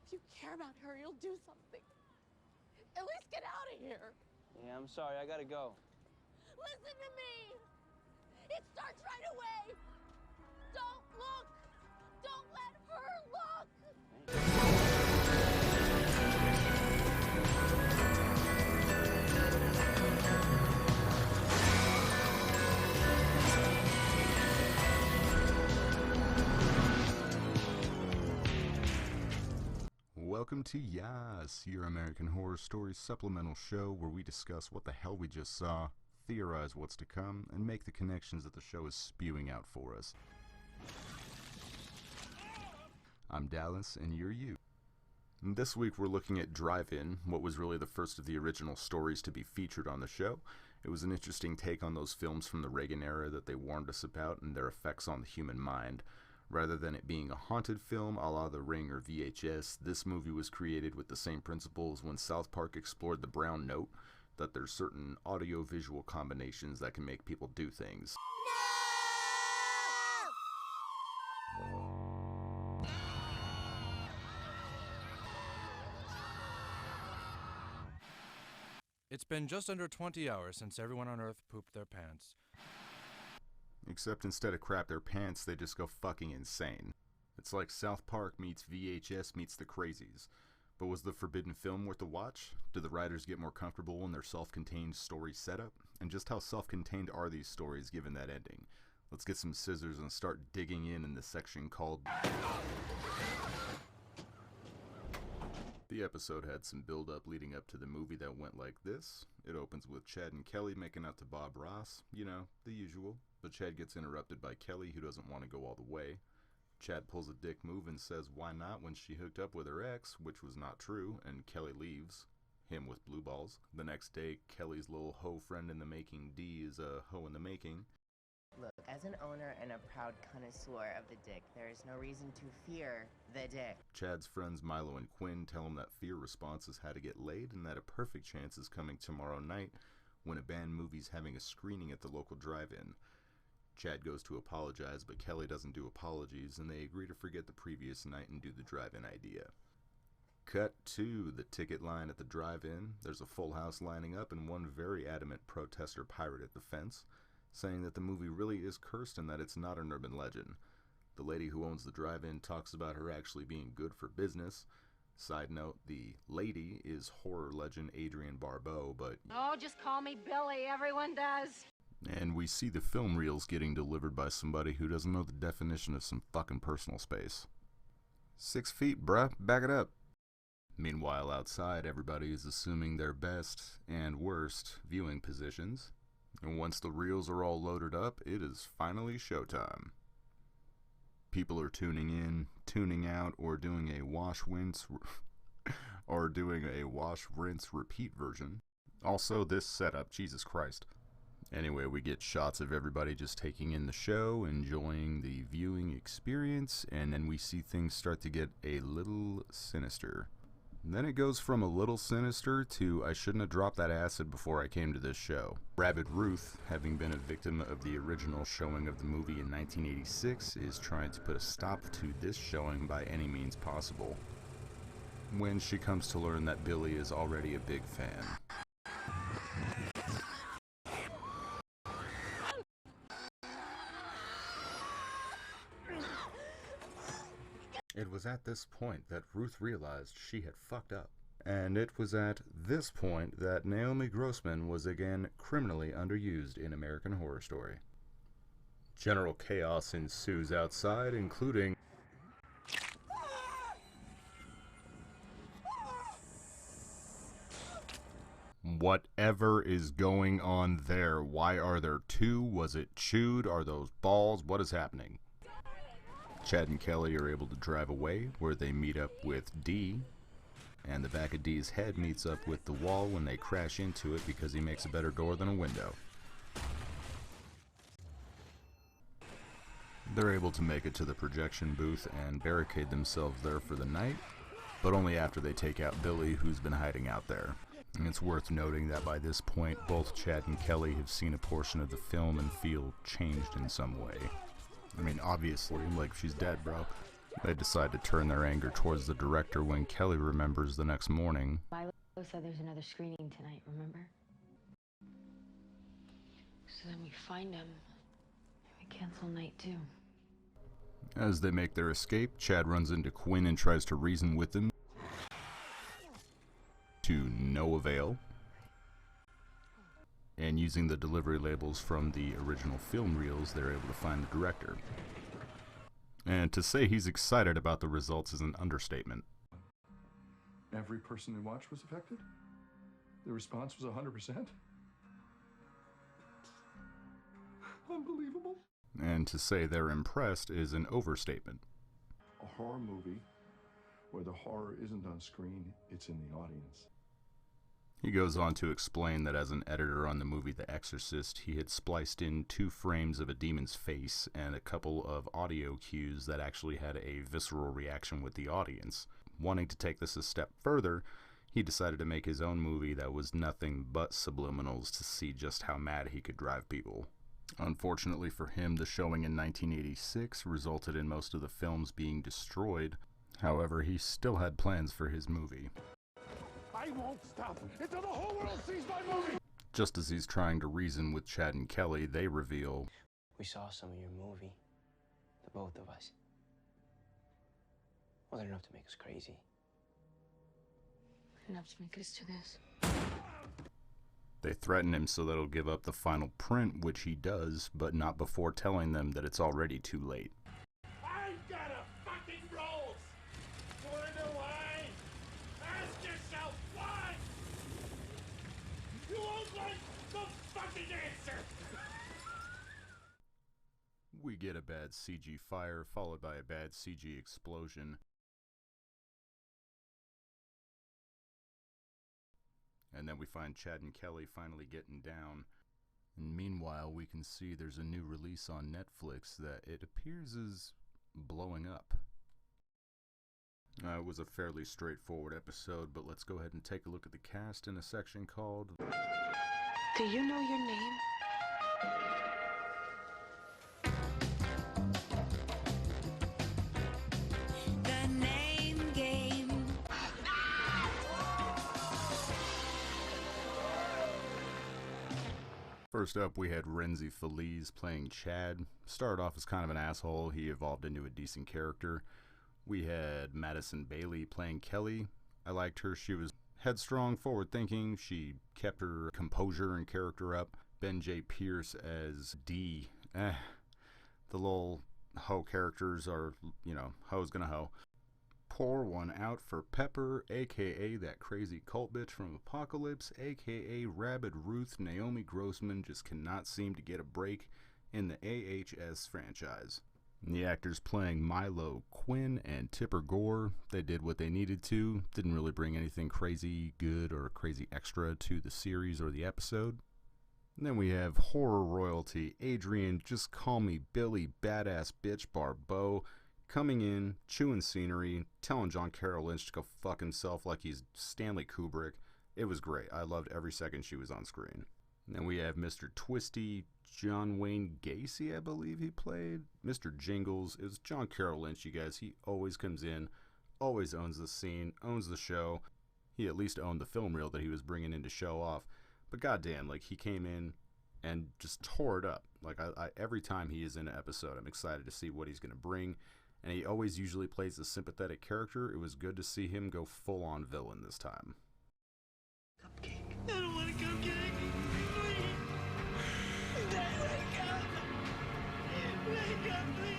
If you care about her, you'll do something. At least get out of here. Yeah, I'm sorry. I gotta go. Listen to me. It starts right away. Don't look. Don't let her look. Welcome to Yas, your American Horror Story supplemental show where we discuss what the hell we just saw, theorize what's to come, and make the connections that the show is spewing out for us. I'm Dallas, and you're you. And this week we're looking at Drive-In, what was really the first of the original stories to be featured on the show. It was an interesting take on those films from the Reagan era that they warned us about and their effects on the human mind. Rather than it being a haunted film a la The Ring or VHS, this movie was created with the same principles when South Park explored the brown note, that there's certain audio-visual combinations that can make people do things. It's been just under 20 hours since everyone on Earth pooped their pants. Except instead of crap their pants, they just go fucking insane. It's like South Park meets VHS meets The Crazies. But was the forbidden film worth a watch? Did the writers get more comfortable in their self-contained story setup? And just how self-contained are these stories given that ending? Let's get some scissors and start digging in the section called... The episode had some build-up leading up to the movie that went like this. It opens with Chad and Kelly making out to Bob Ross. You know, the usual. But Chad gets interrupted by Kelly, who doesn't want to go all the way. Chad pulls a dick move and says why not when she hooked up with her ex, which was not true, and Kelly leaves. Him with blue balls. The next day, Kelly's little hoe friend in the making, D, is a hoe in the making. Look, as an owner and a proud connoisseur of the dick, there is no reason to fear the dick. Chad's friends Milo and Quinn tell him that fear response is how to get laid and that a perfect chance is coming tomorrow night when a band movie's having a screening at the local drive-in. Chad goes to apologize, but Kelly doesn't do apologies, and they agree to forget the previous night and do the drive-in idea. Cut to the ticket line at the drive-in. There's a full house lining up and one very adamant protester pirate at the fence, saying that the movie really is cursed and that it's not an urban legend. The lady who owns the drive-in talks about her actually being good for business. Side note, the lady is horror legend Adrienne Barbeau, but... Oh, just call me Billy, everyone does. And we see the film reels getting delivered by somebody who doesn't know the definition of some fucking personal space. 6 feet, bruh, back it up. Meanwhile, outside, everybody is assuming their best and worst viewing positions. And once the reels are all loaded up, it is finally showtime. People are tuning in, tuning out, or doing a wash, rinse, repeat version. Also, this setup, Jesus Christ. Anyway, we get shots of everybody just taking in the show, enjoying the viewing experience, and then we see things start to get a little sinister. And then it goes from a little sinister to I shouldn't have dropped that acid before I came to this show. Rabid Ruth, having been a victim of the original showing of the movie in 1986, is trying to put a stop to this showing by any means possible, when she comes to learn that Billy is already a big fan. It was at this point that Ruth realized she had fucked up. And it was at this point that Naomi Grossman was again criminally underused in American Horror Story. General chaos ensues outside, including whatever is going on there. Why are there two? Was it chewed? Are those balls? What is happening? Chad and Kelly are able to drive away, where they meet up with D, and the back of D's head meets up with the wall when they crash into it because he makes a better door than a window. They're able to make it to the projection booth and barricade themselves there for the night, but only after they take out Billy, who's been hiding out there. And it's worth noting that by this point, both Chad and Kelly have seen a portion of the film and feel changed in some way. I mean, obviously, like, she's dead, bro. They decide to turn their anger towards the director when Kelly remembers the next morning. Milo said there's another screening tonight, remember? So then we find him, and we cancel night 2. As they make their escape, Chad runs into Quinn and tries to reason with him, to no avail. And using the delivery labels from the original film reels, they're able to find the director. And to say he's excited about the results is an understatement. Every person they watched was affected? The response was 100%? Unbelievable. And to say they're impressed is an overstatement. A horror movie where the horror isn't on screen, it's in the audience. He goes on to explain that as an editor on the movie The Exorcist, he had spliced in 2 frames of a demon's face and a couple of audio cues that actually had a visceral reaction with the audience. Wanting to take this a step further, he decided to make his own movie that was nothing but subliminals to see just how mad he could drive people. Unfortunately for him, the showing in 1986 resulted in most of the films being destroyed. However, he still had plans for his movie. I won't stop until the whole world sees my movie! Just as he's trying to reason with Chad and Kelly, they reveal, We saw some of your movie. The both of us. Wasn't enough to make us crazy. Enough to make us do this. they threaten him so that he'll give up the final print, which he does, but not before telling them that it's already too late. I got a fucking rolls! You wanna know why? Ask yourself why! You won't like the fucking answer! We get a bad CG fire, followed by a bad CG explosion. And then we find Chad and Kelly finally getting down. And meanwhile, we can see there's a new release on Netflix that it appears is blowing up. It was a fairly straightforward episode, but let's go ahead and take a look at the cast in a section called Do you know your name? The Name Game. First up, we had Renzi Feliz playing Chad. Started off as kind of an asshole. He evolved into a decent character. We had Madison Bailey playing Kelly. I liked her. She was headstrong, forward-thinking. She kept her composure and character up. Ben J. Pierce as D. The little hoe characters are, you know, hoe's gonna hoe. Pour one out for Pepper, aka that crazy cult bitch from Apocalypse, aka Rabid Ruth. Naomi Grossman just cannot seem to get a break in the AHS franchise. And the actors playing Milo, Quinn, and Tipper Gore, they did what they needed to. Didn't really bring anything crazy good or crazy extra to the series or the episode. And then we have horror royalty Adrian, just call me Billy, badass bitch Barbeau, coming in, chewing scenery, telling John Carroll Lynch to go fuck himself like he's Stanley Kubrick. It was great. I loved every second she was on screen. And then we have Mr. Twisty, John Wayne Gacy, I believe he played. Mr. Jingles. It was John Carroll Lynch, you guys. He always comes in, always owns the scene, owns the show. He at least owned the film reel that he was bringing in to show off. But goddamn, like, he came in and just tore it up. Like, I every time he is in an episode, I'm excited to see what he's going to bring. And he always usually plays a sympathetic character. It was good to see him go full-on villain this time. Cupcake. I don't want a cupcake. Please. Dad, wake up. Wake up, please.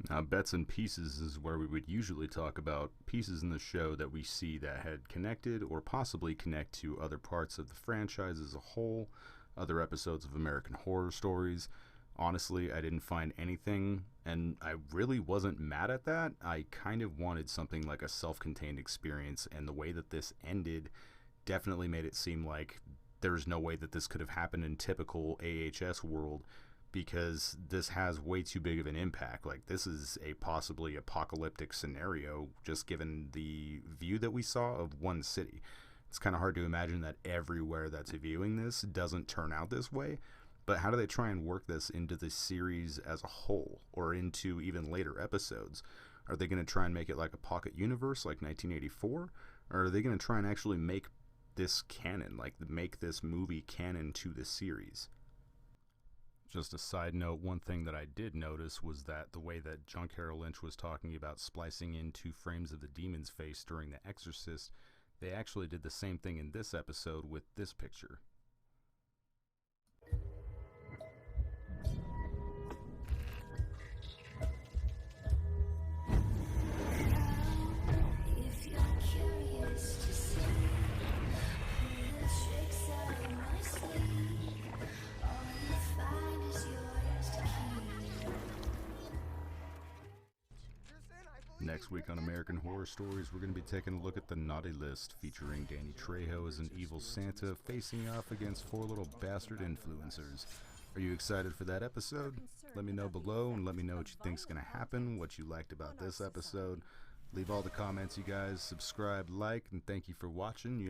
Now, Bets and Pieces is where we would usually talk about pieces in the show that we see that had connected or possibly connect to other parts of the franchise as a whole, other episodes of American Horror Stories. Honestly, I didn't find anything, and I really wasn't mad at that. I kind of wanted something like a self-contained experience, and the way that this ended definitely made it seem like there's no way that this could have happened in typical AHS world, because this has way too big of an impact. Like, this is a possibly apocalyptic scenario, just given the view that we saw of one city. It's kind of hard to imagine that everywhere that's viewing this doesn't turn out this way, but how do they try and work this into the series as a whole, or into even later episodes? Are they going to try and make it like a pocket universe like 1984? Or are they going to try and actually make this canon, like make this movie canon to the series? Just a side note, one thing that I did notice was that the way that John Carroll Lynch was talking about splicing in 2 frames of the demon's face during The Exorcist, they actually did the same thing in this episode with this picture. Next week on American Horror Stories, we're going to be taking a look at The Naughty List, featuring Danny Trejo as an evil Santa facing off against 4 little bastard influencers. Are you excited for that episode? Let me know below, and let me know what you think's going to happen, what you liked about this episode. Leave all the comments, you guys. Subscribe, like, and thank you for watching.